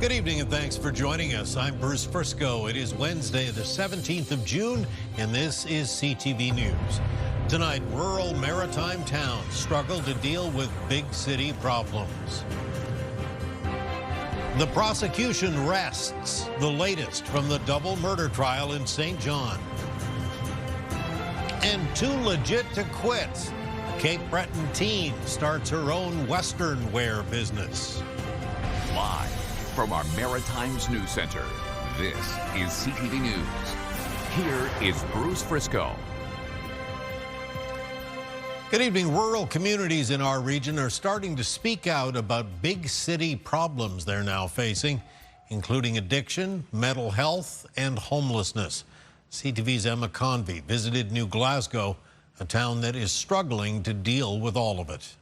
Good evening and thanks for joining us. I'm Bruce Frisco. It is Wednesday, the 17th of June, and this is CTV News. Tonight, rural maritime towns struggle to deal with big city problems. The prosecution rests, the latest from the double murder trial in St. John. And too legit to quit. Cape Breton teen starts her own Western wear business. Live from our Maritimes News Center, this is CTV News. Here is Bruce Frisco. Good evening. Rural communities in our region are starting to speak out about big city problems they're now facing, including addiction, mental health, and homelessness. CTV's Emma Convey visited New Glasgow, a town that is struggling to deal with all of it.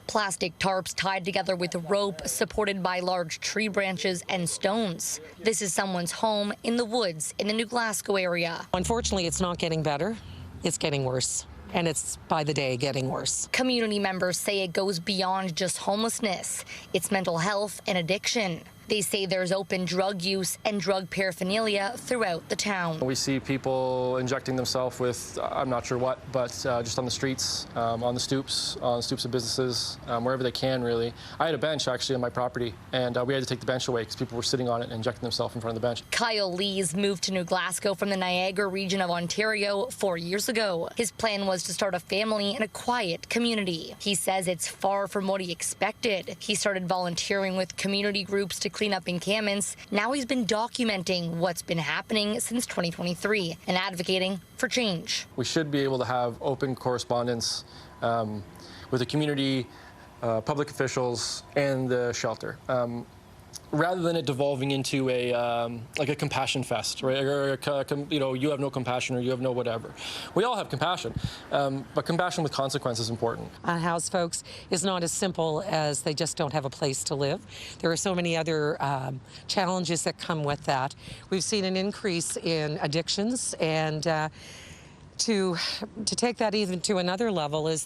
Plastic tarps tied together with rope supported by large tree branches and stones. This is someone's home in the woods in the New Glasgow area. Unfortunately, it's not getting better. It's getting worse. And it's by the day getting worse. Community members say it goes beyond just homelessness. It's mental health and addiction. They say there's open drug use and drug paraphernalia throughout the town. We see people injecting themselves with, I'm not sure what, but just on the streets, on the stoops of businesses, wherever they can, really. I had a bench, actually, on my property, and we had to take the bench away because people were sitting on it and injecting themselves in front of the bench. Kyle Lees moved to New Glasgow from the Niagara region of Ontario 4 years ago. His plan was to start a family in a quiet community. He says it's far from what he expected. He started volunteering with community groups to clean up encampments. Now he's been documenting what's been happening since 2023 and advocating for change. We should be able to have open correspondence with the community, public officials, and the shelter. Rather than it devolving into a like a compassion fest, right? Or you have no compassion or you have no whatever. We all have compassion, but compassion with consequence is important. House folks is not as simple as they just don't have a place to live. There are so many other challenges that come with that. We've seen an increase in addictions, and to take that even to another level is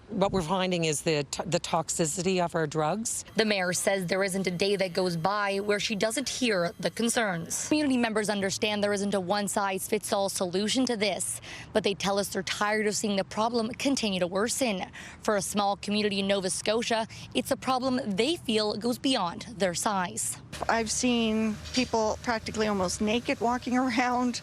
what we're finding is the toxicity of our drugs. The mayor says there isn't a day that goes by where she doesn't hear the concerns. Community members understand there isn't a one-size-fits-all solution to this, but they tell us they're tired of seeing the problem continue to worsen. For a small community in Nova Scotia, it's a problem they feel goes beyond their size. I've seen people practically almost naked walking around.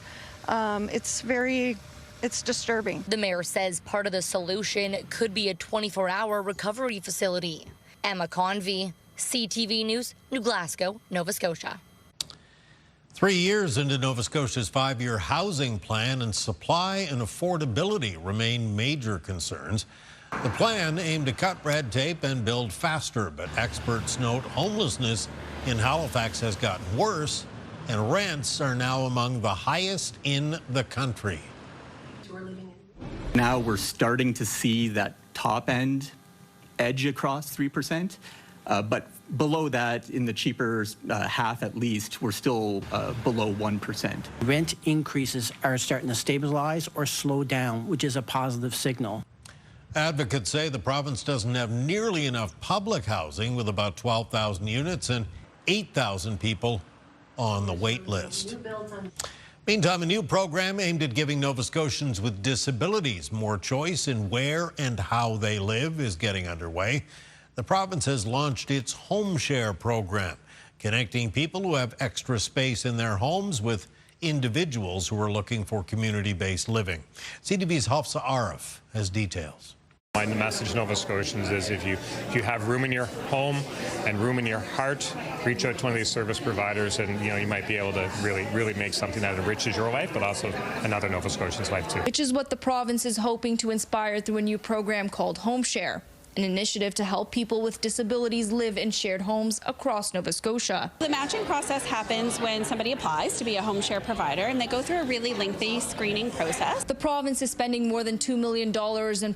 It's disturbing. The mayor says part of the solution could be a 24-hour recovery facility. Emma Convey, CTV News, New Glasgow, Nova Scotia. 3 years into Nova Scotia's 5-year housing plan, and supply and affordability remain major concerns. The plan aimed to cut red tape and build faster, but experts note homelessness in Halifax has gotten worse, and rents are now among the highest in the country. Now we're starting to see that top end edge across 3%, but below that, in the cheaper half at least, we're still below 1%. Rent increases are starting to stabilize or slow down, which is a positive signal. Advocates say the province doesn't have nearly enough public housing, with about 12,000 units and 8,000 people on the wait list. Meantime, a new program aimed at giving Nova Scotians with disabilities more choice in where and how they live is getting underway. The province has launched its Home Share program, connecting people who have extra space in their homes with individuals who are looking for community-based living. CTV's Hafsa Arif has details. The message to Nova Scotians is if you have room in your home and room in your heart, reach out to one of these service providers, and you might be able to really make something that enriches your life, but also another Nova Scotian's life too. Which is what the province is hoping to inspire through a new program called Home Share, an initiative to help people with disabilities live in shared homes across Nova Scotia. The matching process happens when somebody applies to be a home share provider, and they go through a really lengthy screening process. The province is spending more than $2 million and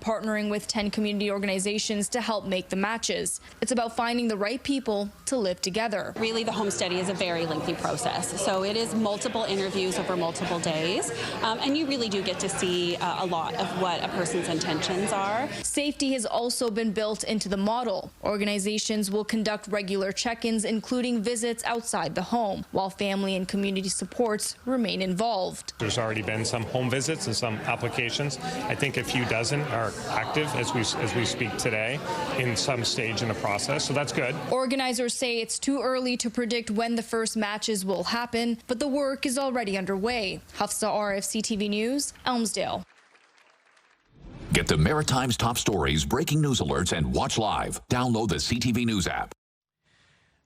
partnering with 10 community organizations to help make the matches. It's about finding the right people to live together. Really, the home study is a very lengthy process, so it is multiple interviews over multiple days, and you really do get to see a lot of what a person's intentions are. Safety has also been been built into the model. Organizations will conduct regular check-ins, including visits outside the home, while family and community supports remain involved. There's already been some home visits and some applications. I think a few dozen are active as we speak today in some stage in the process, so that's good. Organizers say it's too early to predict when the first matches will happen, but the work is already underway. Hafsa Arif, CTV News, Elmsdale. Get the Maritime's top stories, breaking news alerts, and watch live. Download the CTV News app.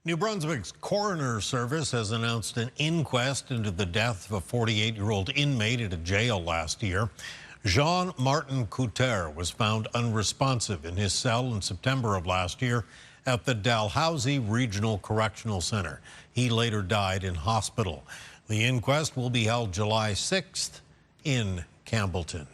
New Brunswick's coroner service has announced an inquest into the death of a 48-year-old inmate at a jail last year. Jean-Martin Couture was found unresponsive in his cell in September of last year at the Dalhousie Regional Correctional Center. He later died in hospital. The inquest will be held July 6th in Campbellton.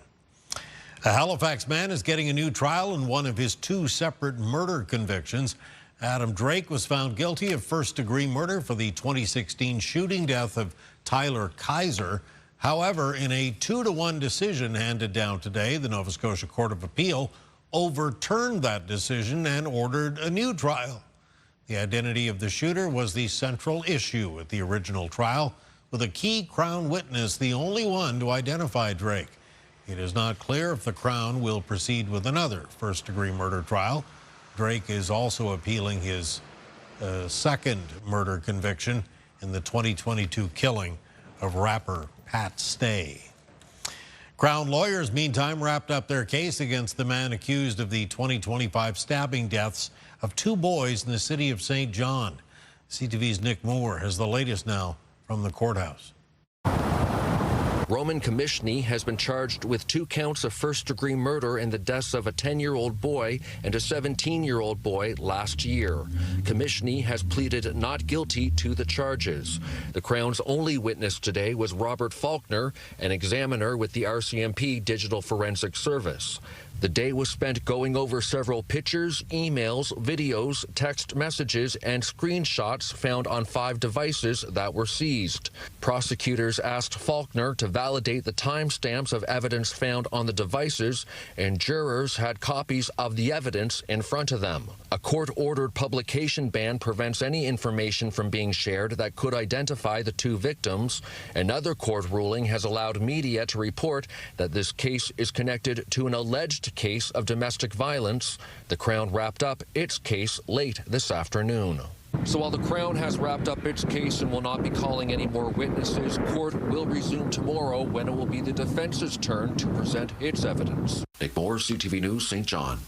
A Halifax man is getting a new trial in one of his two separate murder convictions. Adam Drake was found guilty of first-degree murder for the 2016 shooting death of Tyler Kaiser. However, in a 2-to-1 decision handed down today, the Nova Scotia Court of Appeal overturned that decision and ordered a new trial. The identity of the shooter was the central issue at the original trial, with a key Crown witness the only one to identify Drake. It is not clear if the Crown will proceed with another first-degree murder trial. Drake is also appealing his second murder conviction in the 2022 killing of rapper Pat Stay. Crown lawyers, meantime, wrapped up their case against the man accused of the 2025 stabbing deaths of 2 boys in the city of St. John. CTV's Nick Moore has the latest now from the courthouse. Roman Komishny has been charged with 2 counts of first-degree murder in the deaths of a 10-year-old boy and a 17-year-old boy last year. Komishny has pleaded not guilty to the charges. The Crown's only witness today was Robert Faulkner, an examiner with the RCMP Digital Forensic Service. The day was spent going over several pictures, emails, videos, text messages, and screenshots found on 5 devices that were seized. Prosecutors asked Faulkner to validate the timestamps of evidence found on the devices, and jurors had copies of the evidence in front of them. A court-ordered publication ban prevents any information from being shared that could identify the 2 victims. Another court ruling has allowed media to report that this case is connected to an alleged case of domestic violence. The Crown wrapped up its case late this afternoon. So while the Crown has wrapped up its case and will not be calling any more witnesses, court will resume tomorrow when it will be the defense's turn to present its evidence. Nick Moore, CTV News, St. John.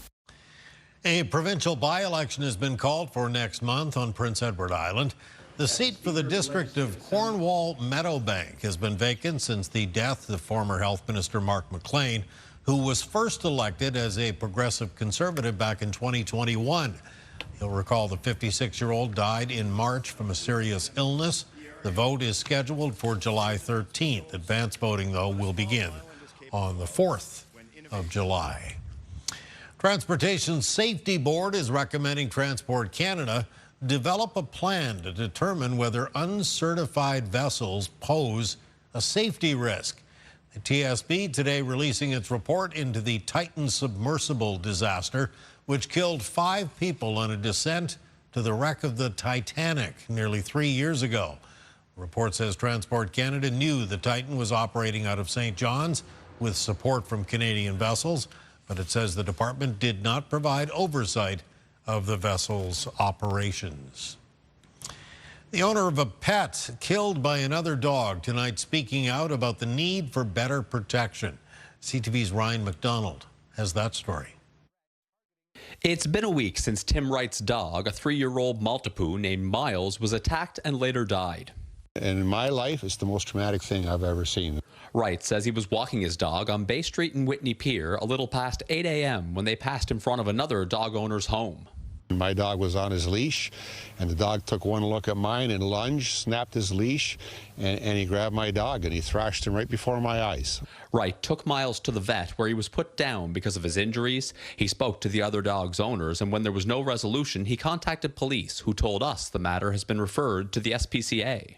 A provincial by-election has been called for next month on Prince Edward Island. The seat for the district of Cornwall Meadowbank has been vacant since the death of former Health Minister Mark McLean, who was first elected as a progressive conservative back in 2021. You'll recall the 56-year-old died in March from a serious illness. The vote is scheduled for July 13th. Advance voting, though, will begin on the 4th of July. Transportation Safety Board is recommending Transport Canada develop a plan to determine whether uncertified vessels pose a safety risk. The TSB today releasing its report into the Titan submersible disaster, which killed 5 people on a descent to the wreck of the Titanic nearly 3 years ago. The report says Transport Canada knew the Titan was operating out of St. John's with support from Canadian vessels, but it says the department did not provide oversight of the vessel's operations. The owner of a pet killed by another dog tonight speaking out about the need for better protection. CTV's Ryan McDonald has that story. It's been a week since Tim Wright's dog, a 3-year-old Maltipoo named Miles, was attacked and later died. In my life, it's the most traumatic thing I've ever seen. Wright says he was walking his dog on Bay Street in Whitney Pier a little past 8 a.m. when they passed in front of another dog owner's home. My dog was on his leash, and the dog took one look at mine and lunged, snapped his leash, and he grabbed my dog, and he thrashed him right before my eyes. Wright took Miles to the vet, where he was put down because of his injuries. He spoke to the other dog's owners, and when there was no resolution, he contacted police, who told us the matter has been referred to the SPCA.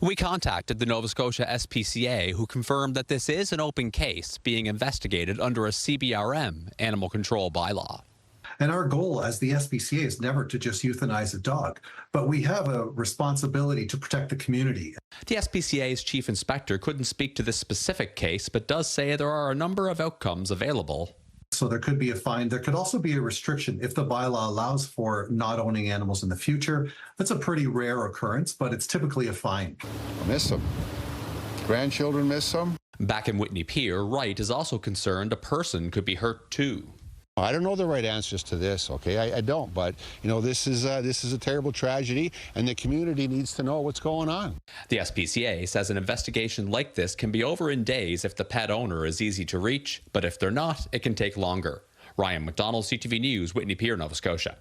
We contacted the Nova Scotia SPCA, who confirmed that this is an open case being investigated under a CBRM animal control bylaw. And our goal as the SPCA is never to just euthanize a dog, but we have a responsibility to protect the community. The SPCA's chief inspector couldn't speak to this specific case, but does say there are a number of outcomes available. So there could be a fine. There could also be a restriction if the bylaw allows for not owning animals in the future. That's a pretty rare occurrence, but it's typically a fine. I miss them. Grandchildren miss them. Back in Whitney Pier, Wright is also concerned a person could be hurt too. I don't know the right answers to this, okay? I don't, but you know, this is a terrible tragedy, and the community needs to know what's going on. The SPCA says an investigation like this can be over in days if the pet owner is easy to reach, but if they're not, it can take longer. Ryan McDonald, CTV News, Whitney Pier, Nova Scotia.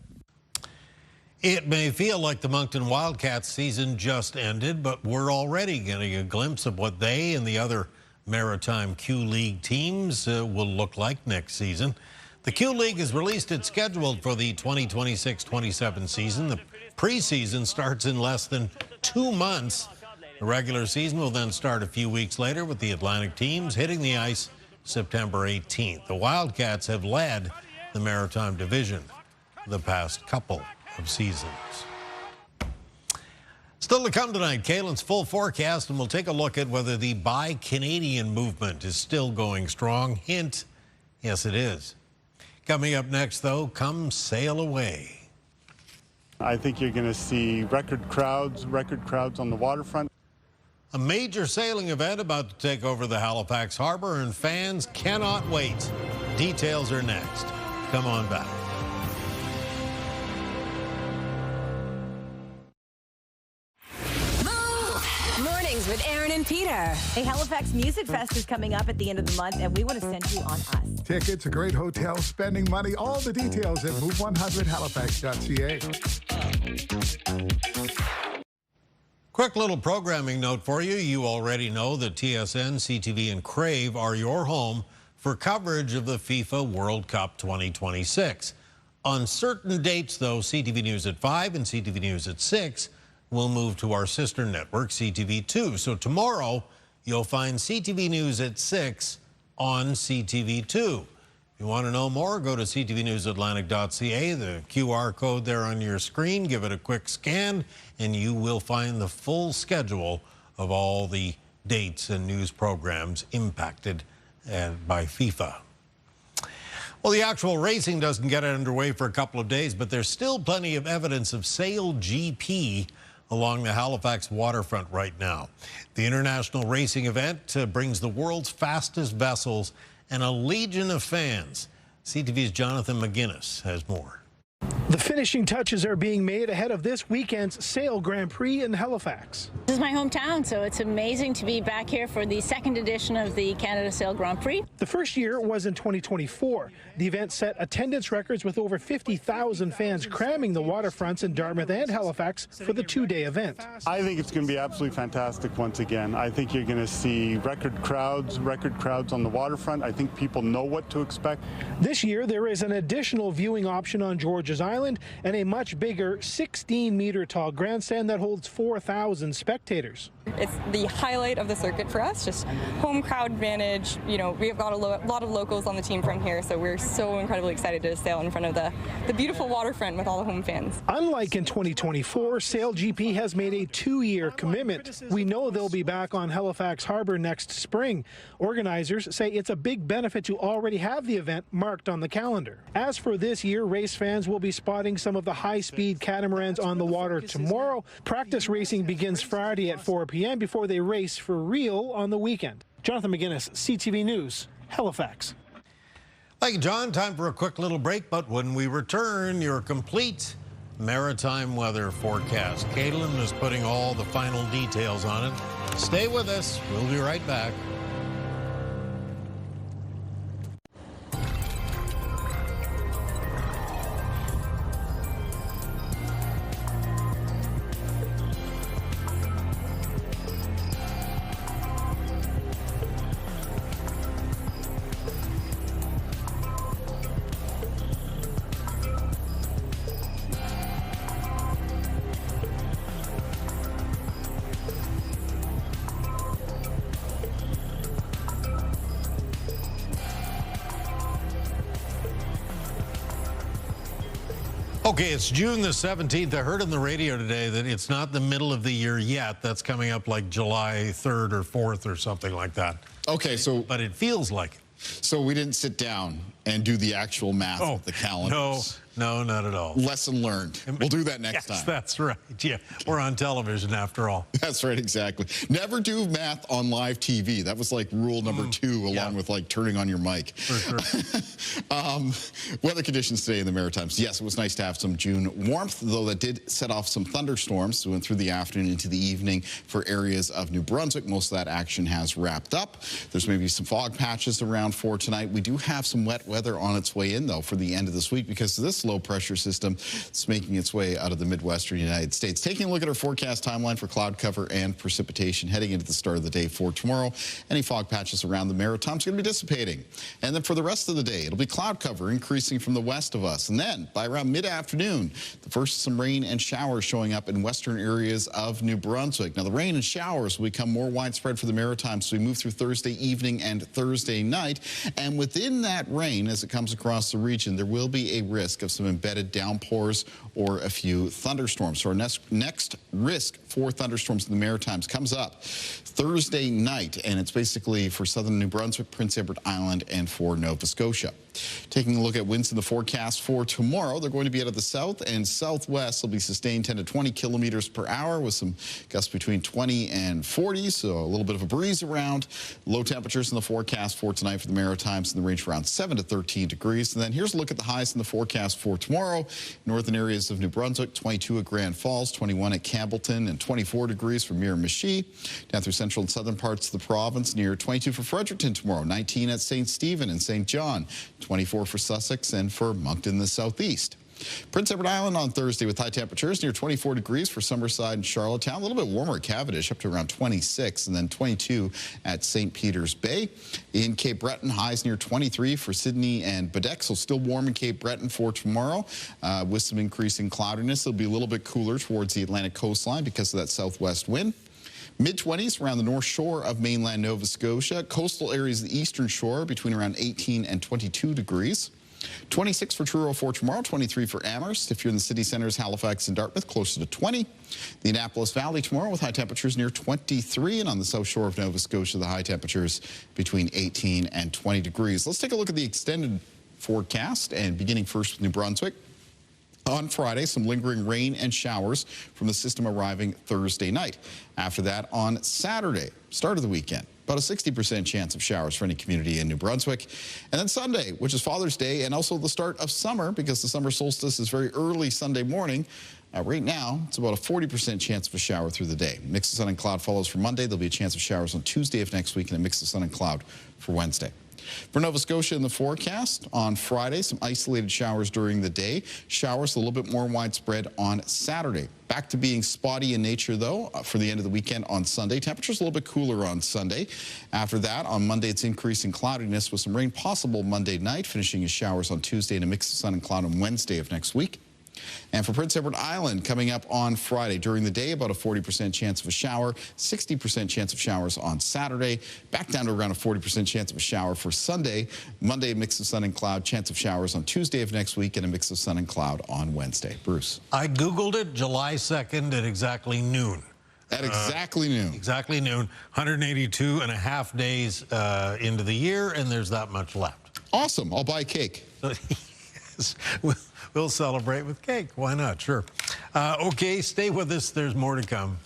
It may feel like the Moncton Wildcats season just ended, but we're already getting a glimpse of what they and the other Maritime Q League teams will look like next season. The Q League has released its schedule for the 2026-27 season. The preseason starts in less than 2 months. The regular season will then start a few weeks later with the Atlantic teams hitting the ice September 18th. The Wildcats have led the Maritime Division the past couple of seasons. Still to come tonight, Kaylin's full forecast, and we'll take a look at whether the Buy Canadian movement is still going strong. Hint, yes it is. Coming up next, though, come sail away. I think you're going to see record crowds on the waterfront. A major sailing event about to take over the Halifax Harbor, and fans cannot wait. Details are next. Come on back. Mornings with Aaron and Peter. Hey, Halifax Music Fest is coming up at the end of the month, and we want to send you on us. Tickets, a great hotel, spending money, all the details at move100halifax.ca. Quick little programming note for you. You already know that TSN, CTV, and Crave are your home for coverage of the FIFA World Cup 2026. On certain dates, though, CTV News at 5 and CTV News at 6 will move to our sister network, CTV2. So tomorrow, you'll find CTV News at 6 on CTV2. If you want to know more, go to ctvnewsatlantic.ca. The QR code there on your screen, give it a quick scan, and you will find the full schedule of all the dates and news programs impacted by FIFA. Well, the actual racing doesn't get underway for a couple of days, but there's still plenty of evidence of Sail GP along the Halifax waterfront right now. The international racing event brings the world's fastest vessels and a legion of fans. CTV's Jonathan McGuinness has more. The finishing touches are being made ahead of this weekend's Sail Grand Prix in Halifax. This is my hometown, so it's amazing to be back here for the second edition of the Canada Sail Grand Prix. The first year was in 2024. The event set attendance records with over 50,000 fans cramming the waterfronts in Dartmouth and Halifax for the two-day event. I think it's going to be absolutely fantastic once again. I think you're going to see record crowds on the waterfront. I think people know what to expect. This year, there is an additional viewing option on George's Island and a much bigger 16-meter tall grandstand that holds 4,000 spectators. It's the highlight of the circuit for us, just home crowd advantage. You know, we have got a lot of locals on the team from here, so we're so incredibly excited to sail in front of the beautiful waterfront with all the home fans. Unlike in 2024, Sail GP has made a 2-year commitment. We know they'll be back on Halifax Harbor next spring. Organizers say it's a big benefit to already have the event marked on the calendar. As for this year, race fans will be spotting some of the high-speed catamarans on the water tomorrow. Practice racing begins Friday at 4 p.m. before they race for real on the weekend. Jonathan McGuinness, CTV News, Halifax. Thank you, John. Time for a quick little break, but when we return, your complete maritime weather forecast. Kaylin is putting all the final details on it. Stay with us. We'll be right back. Okay, it's June the 17th. I heard on the radio today that it's not the middle of the year yet. That's coming up like July 3rd or 4th or something like that. Okay, so... But it feels like it. So we didn't sit down and do the actual math of the calendars. No, not at all. Lesson learned. We'll do that next time. Yes, that's right. Yeah, we're on television after all. That's right, exactly. Never do math on live TV. That was like rule number 2, along with like turning on your mic. For sure. Weather conditions today in the Maritimes. Yes, it was nice to have some June warmth, though that did set off some thunderstorms. So went through the afternoon into the evening for areas of New Brunswick. Most of that action has wrapped up. There's maybe some fog patches around for tonight. We do have some wet weather on its way in, though, for the end of this week because of this low pressure system that's making its way out of the Midwestern United States. Taking a look at our forecast timeline for cloud cover and precipitation heading into the start of the day for tomorrow. Any fog patches around the Maritimes are going to be dissipating. And then for the rest of the day, it'll be cloud cover increasing from the west of us. And then by around mid-afternoon, the first some rain and showers showing up in western areas of New Brunswick. Now, the rain and showers will become more widespread for the Maritimes as we move through Thursday evening and Thursday night. And within that rain, as it comes across the region, there will be a risk of some embedded downpours or a few thunderstorms. So our next risk for thunderstorms in the Maritimes comes up Thursday night, and it's basically for southern New Brunswick, Prince Edward Island, and for Nova Scotia. Taking a look at winds in the forecast for tomorrow, they're going to be out of the south and southwest. They'll be sustained 10 to 20 kilometers per hour with some gusts between 20 and 40, so a little bit of a breeze around. Low temperatures in the forecast for tonight for the Maritimes in the range around 7 to 13 degrees. And then here's a look at the highs in the forecast for tomorrow. Northern areas of New Brunswick, 22 at Grand Falls, 21 at Campbellton, and 24 degrees for Miramichi. Down through central and southern parts of the province, near 22 for Fredericton tomorrow, 19 at St. Stephen and St. John, 24 for Sussex and for Moncton in the southeast. Prince Edward Island on Thursday with high temperatures near 24 degrees for Summerside and Charlottetown. A little bit warmer at Cavendish, up to around 26, and then 22 at St. Peter's Bay. In Cape Breton, highs near 23 for Sydney and Baddeck, so still warm in Cape Breton for tomorrow with some increasing cloudiness. It'll be a little bit cooler towards the Atlantic coastline because of that southwest wind. Mid-20s around the north shore of mainland Nova Scotia. Coastal areas of the eastern shore between around 18 and 22 degrees. 26 for Truro for tomorrow, 23 for Amherst. If you're in the city centers, Halifax and Dartmouth, closer to 20. The Annapolis Valley tomorrow with high temperatures near 23. And on the south shore of Nova Scotia, the high temperatures between 18 and 20 degrees. Let's take a look at the extended forecast, and beginning first with New Brunswick. On Friday, some lingering rain and showers from the system arriving Thursday night. After that, on Saturday, start of the weekend, about a 60% chance of showers for any community in New Brunswick. And then Sunday, which is Father's Day and also the start of summer, because the summer solstice is very early Sunday morning. Right now, it's about a 40% chance of a shower through the day. Mix of sun and cloud follows for Monday. There'll be a chance of showers on Tuesday of next week and a mix of sun and cloud for Wednesday. For Nova Scotia in the forecast, on Friday, some isolated showers during the day. Showers a little bit more widespread on Saturday. Back to being spotty in nature, though, for the end of the weekend on Sunday. Temperatures a little bit cooler on Sunday. After that, on Monday, it's increasing cloudiness with some rain possible Monday night, finishing as showers on Tuesday and a mix of sun and cloud on Wednesday of next week. And for Prince Edward Island, coming up on Friday during the day, about a 40% chance of a shower, 60% chance of showers on Saturday, back down to around a 40% chance of a shower for Sunday. Monday, a mix of sun and cloud, chance of showers on Tuesday of next week, and a mix of sun and cloud on Wednesday. Bruce. I Googled it July 2nd at exactly noon. At exactly noon. Exactly noon. 182 and a half days into the year, and there's that much left. Awesome. I'll buy a cake. We'll celebrate with cake. Why not? Sure. Okay, stay with us. There's more to come.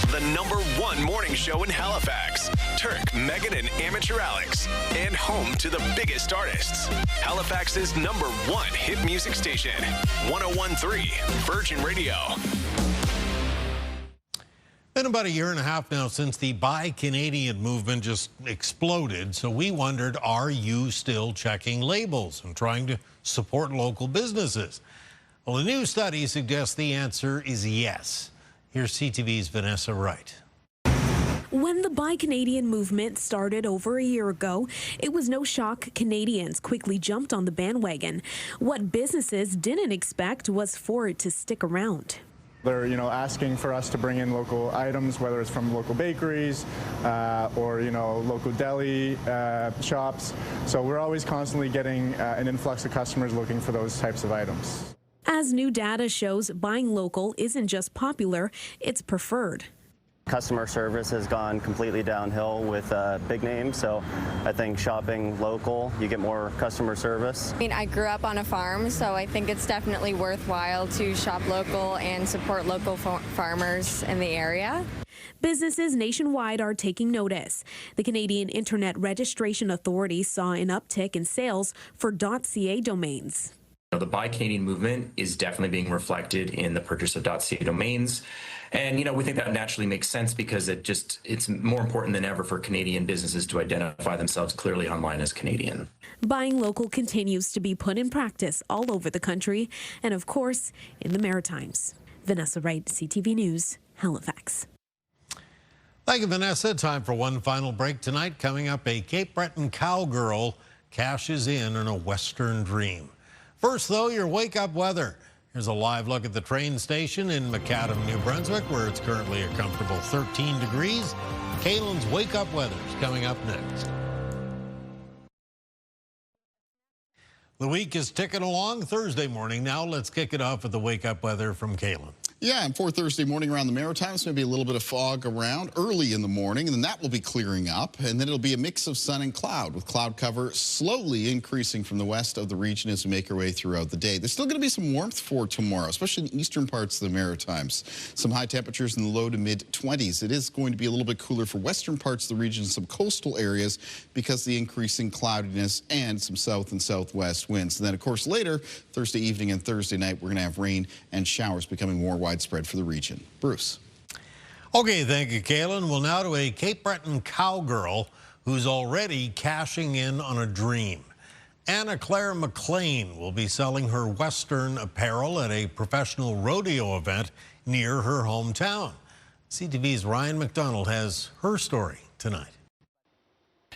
The #1 morning show in Halifax. Turk, Megan, and Amateur Alex. And home to the biggest artists. Halifax's #1 hit music station. 101.3 Virgin Radio. Been about a year and a half now since the Buy Canadian movement just exploded, so we wondered, are you still checking labels and trying to support local businesses? Well, a new study suggests the answer is yes. Here's CTV's Vanessa Wright. When the Buy Canadian movement started over a year ago, it was no shock Canadians quickly jumped on the bandwagon. What businesses didn't expect was for it to stick around. They're, asking for us to bring in local items, whether it's from local bakeries or, local deli shops. So we're always constantly getting an influx of customers looking for those types of items. As new data shows, buying local isn't just popular, it's preferred. Customer service has gone completely downhill with big names, so I think shopping local, you get more customer service. I mean, I grew up on a farm, so I think it's definitely worthwhile to shop local and support local farmers in the area. Businesses nationwide are taking notice. The Canadian Internet Registration Authority saw an uptick in sales for .ca domains. The Buy Canadian movement is definitely being reflected in the purchase of .ca domains. And, we think that naturally makes sense because it's more important than ever for Canadian businesses to identify themselves clearly online as Canadian. Buying local continues to be put in practice all over the country and, of course, in the Maritimes. Vanessa Wright, CTV News, Halifax. Thank you, Vanessa. Time for one final break tonight. Coming up, a Cape Breton cowgirl cashes in on a Western dream. First, though, your wake-up weather. Here's a live look at the train station in Macadam, New Brunswick, where it's currently a comfortable 13 degrees. Kaylin's wake-up weather is coming up next. The week is ticking along. Thursday morning now. Let's kick it off with the wake-up weather from Kaylin. Yeah, and for Thursday morning around the Maritimes, maybe a little bit of fog around early in the morning, and then that will be clearing up, and then it'll be a mix of sun and cloud, with cloud cover slowly increasing from the west of the region as we make our way throughout the day. There's still going to be some warmth for tomorrow, especially in the eastern parts of the Maritimes. Some high temperatures in the low to mid-20s. It is going to be a little bit cooler for western parts of the region, some coastal areas, because of the increasing cloudiness and some south and southwest winds. And then, of course, later, Thursday evening and Thursday night, we're going to have rain and showers becoming more widespread for the region. Bruce. Okay, thank you, Kaylin. Well, now to a Cape Breton cowgirl who's already cashing in on a dream. Anna Claire McLean will be selling her Western apparel at a professional rodeo event near her hometown. CTV's Ryan McDonald has her story tonight.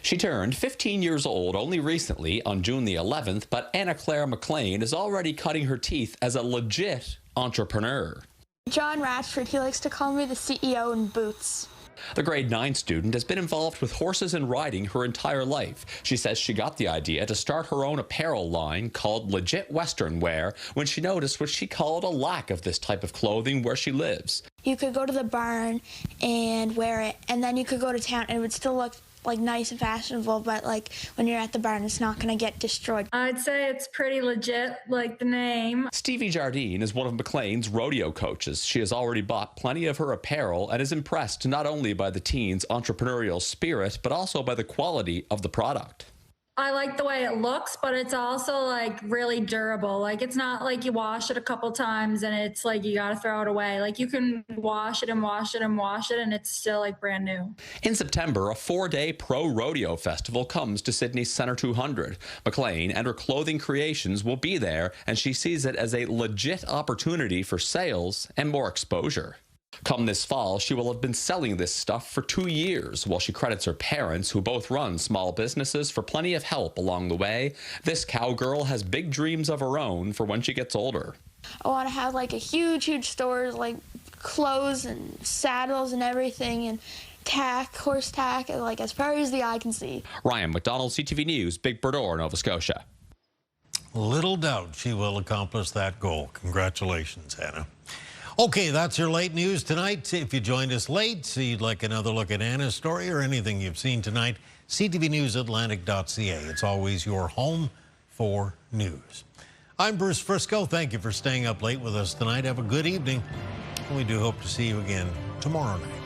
She turned 15 years old only recently on June the 11th, but Anna Claire McLean is already cutting her teeth as a legit entrepreneur. John Ratchford, he likes to call me the CEO in boots. The grade 9 student has been involved with horses and riding her entire life. She says she got the idea to start her own apparel line called Legit Western Wear when she noticed what she called a lack of this type of clothing where she lives. You could go to the barn and wear it, and then you could go to town and it would still look like nice and fashionable, but like when you're at the barn, it's not going to get destroyed. I'd say it's pretty legit, like the name. Stevie Jardine is one of McLean's rodeo coaches. She has already bought plenty of her apparel and is impressed not only by the teens' entrepreneurial spirit, but also by the quality of the product. I like the way it looks, but it's also like really durable. Like it's not like you wash it a couple times and it's like you got to throw it away. Like you can wash it and wash it and wash it and it's still like brand new. In September, a 4-day pro rodeo festival comes to Sydney's Centre 200. McLean and her clothing creations will be there, and she sees it as a legit opportunity for sales and more exposure. Come this fall, she will have been selling this stuff for 2 years, while she credits her parents, who both run small businesses, for plenty of help along the way. This cowgirl has big dreams of her own for when she gets older. I want to have like a huge store, like clothes and saddles and everything, and tack, horse tack, and like as far as the eye can see. Ryan McDonald, CTV News, Big Burdor, Nova Scotia. Little doubt she will accomplish that goal. Congratulations, Anna. Okay, that's your late news tonight. If you joined us late, so you'd like another look at Anna's story or anything you've seen tonight, ctvnewsatlantic.ca. It's always your home for news. I'm Bruce Frisco. Thank you for staying up late with us tonight. Have a good evening. We do hope to see you again tomorrow night.